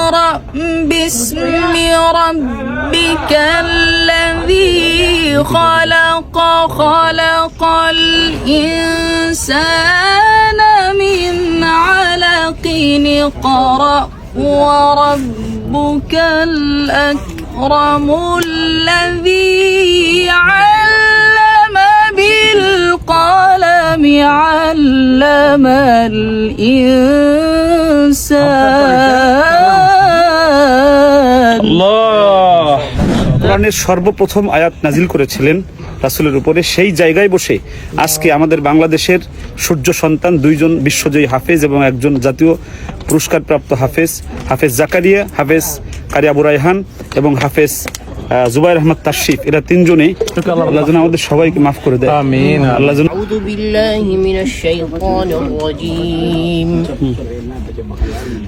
اقرأ باسم ربك الذي خلق خلق الإنسان من علق اقرأ وربك الأكرم الذي علم بالقلم علم الإنسان আল্লাহ কোরআনের সর্বপ্রথম আয়াত নাজিল করেছিলেন রাসূলের উপরে। সেই জায়গায় বসে আজকে আমাদের বাংলাদেশের সূর্য সন্তান দুইজন বিশ্বজয়ী হাফেজ এবং একজন জাতীয় পুরস্কারপ্রাপ্ত হাফেজ, হাফেজ জাকারিয়া, হাফেজ কারি আবু রায়হান এবং হাফেজ জুবাইর আহমদ তাশরিফ, এরা তিনজনেই আল্লাহ যেন আমাদের সবাইকে মাফ করে দেয়, আমিন। আল্লাহ যেন আউযু বিল্লাহি মিনাশ শাইতানির রাজীম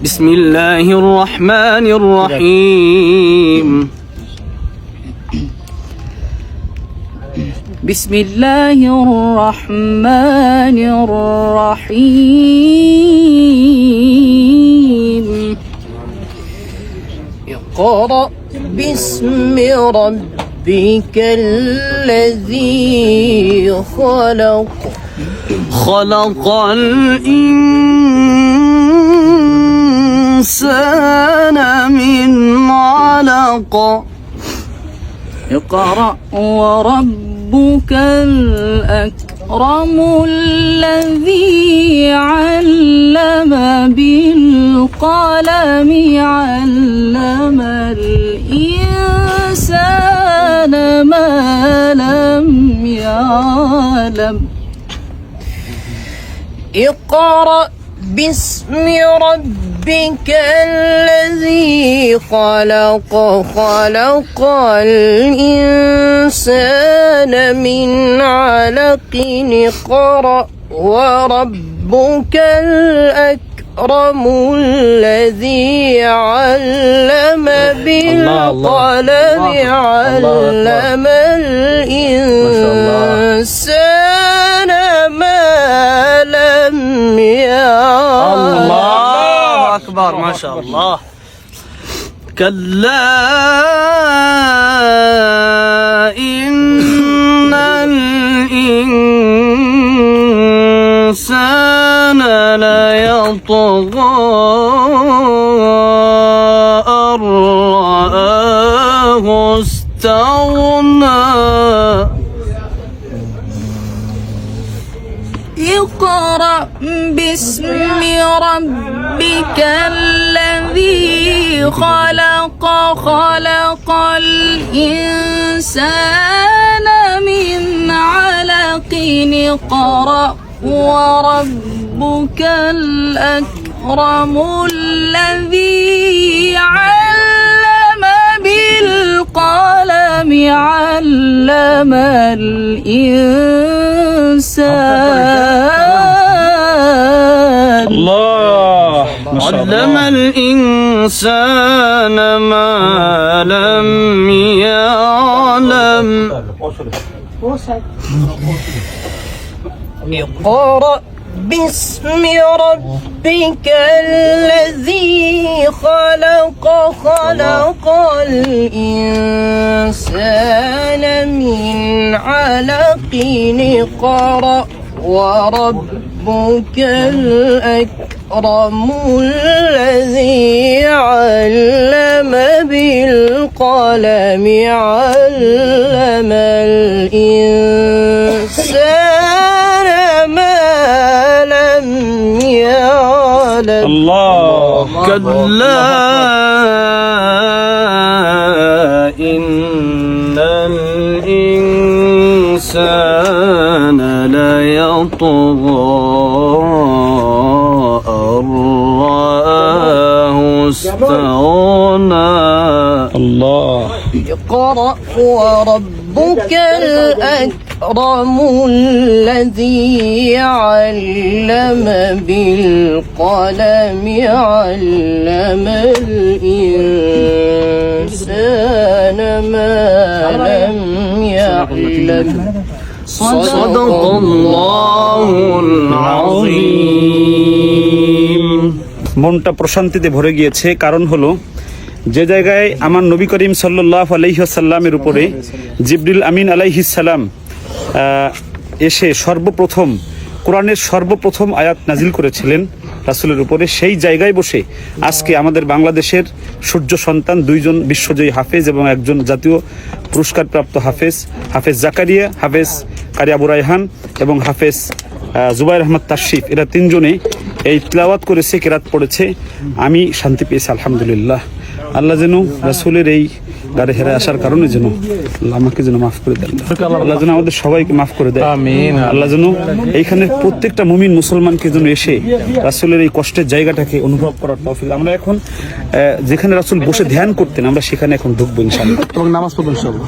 বিসমিল্লাহির রহমানির রহিম بسم الله الرحمن الرحيم اقرأ باسم ربك الذي خلق خلق الإنسان من علق اقرأ وربك الأكرم الذي علم بالقلم علم الإنسان ما لم يعلم اقرأ باسم ربك الذي خلق خلق الإنسان من علق اقرأ وربك الأكرم الذي علم بالقلم علم الإنسان ما لم يعلم الله أكبر ما شاء الله كلا إن الإنسان ليطغى أن رآه استغنى اقرأ باسم ربك الذي خلق خلق الإنسان من علق اقرأ وربك الأكرم الذي علم بالقلم علم الإنسان আল্লাহ علم الإنسان ما لم يعلم اقرأ باسم ربك الذي خلق خلق الإنسان من علق اقرأ وربك الأكرم الذي علم بالقلم علم الإنسان ما لم يعلم الله كلا إن الإنسان ليطغى أن رآه استغنى الله اقرأ وربك الأكرم الذي علم بالقلم علم الإنسان ما لم يعلم صدق الله العظيم মনটা প্রশান্তিতে ভরে গিয়েছে। কারণ হলো, যে জায়গায় আমার নবী করিম সাল্লাল্লাহু আলাইহি ওয়াসাল্লামের উপরে জিবরিল আমিন আলাইহিস সালাম এসে সর্বপ্রথম কোরআনের সর্বপ্রথম আয়াত নাজিল করেছিলেন রাসূলের উপরে, সেই জায়গায় বসে আজকে আমাদের বাংলাদেশের সূর্য সন্তান দুইজন বিশ্বজয়ী হাফেজ এবং একজন জাতীয় পুরস্কারপ্রাপ্ত হাফেজ, হাফেজ জাকারিয়া, হাফেজ কারি আবু রায়হান এবং হাফেজ জুবাইর আহমদ তাশরিফ, এরা তিনজনে এই তিলাওয়াত করেছে, কেরাত পড়েছে। আমি শান্তি পেয়েছি আলহামদুলিল্লাহ। আল্লাহ যেন রাসূলের এই গাড়ি হেরে আসার কারণে যেন আমাকে যেন মাফ করে দেন, আল্লাহ যেন আমাদের সবাইকে মাফ করে দেয়। আল্লাহ যেন এইখানে প্রত্যেকটা মুমিন মুসলমানকে যেন এসে রাসূলের এই কষ্টের জায়গাটাকে অনুভব করার তৌফিক। আমরা এখন যেখানে রাসূল বসে ধ্যান করতেন, আমরা সেখানে এখন ঢুকবো ইনশাআল্লাহ এবং নামাজ পড়বো ইনশাআল্লাহ।